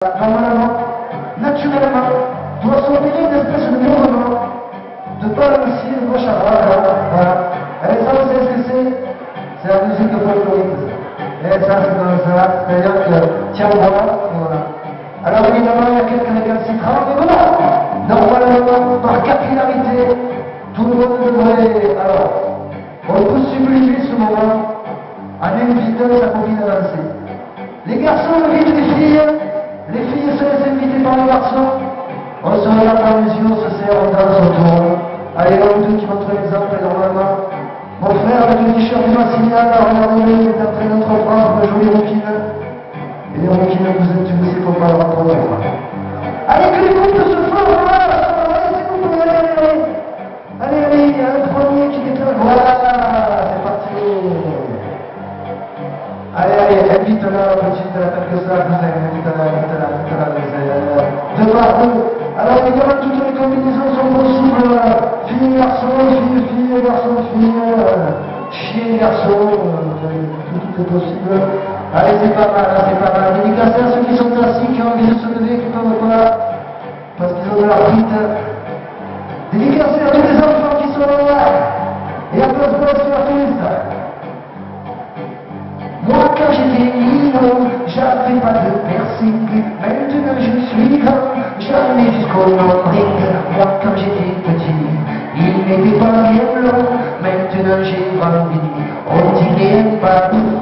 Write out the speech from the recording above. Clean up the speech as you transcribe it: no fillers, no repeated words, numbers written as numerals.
normalement, naturellement, doit s'opérer une espèce de mouvement de pas ici, de gauche à droite, voilà. Et ça, vous savez ce que c'est? C'est la musique de folklorique. Et ça, c'est comme ça, c'est-à-dire que, tiens, voilà. Alors évidemment, il y a quelques récalcitrants, mais voilà, normalement, par capillarité, tout le monde devrait, alors, on peut sublimer ce moment en invitant sa copine à danser. Les garçons invitent les filles se laissent inviter par les garçons. On se regarde dans les yeux, on se serre, on danse autour. Allez, l'homme deux qui montre l'exemple, et normalement, mon frère avec le t-shirt du Massignan, regardez-le, il est en train d'entreprendre une jolie rouquine. Et les rouquines, vous sais faut pas le rencontrer. Allez, que les couples se forment, voilà, c'est couples, allez, il y a un premier qui déclare, voilà, c'est parti. Allez, invite-la, petite, t'as que ça, cousin, invite-la, de partout. Alors évidemment, toutes les combinaisons sont possibles, fille, garçon, fille, garçon, fille, chien, garçon, tout est possible. Allez, c'est pas mal, dédicacé à ceux qui sont assis, qui ont envie de se lever, qui ne peuvent pas, parce qu'ils ont de l'arthrite. Dédicacé à tous les enfants qui sont là, et à place de la touriste. Moi quand j'étais minot, j'avais pas de piercing. Maintenant je suis grand, j'en ai jusqu'au nombril. Moi quand j'étais petit, il n'était pas bien long. Maintenant j'ai grandi, on dirait pas tout.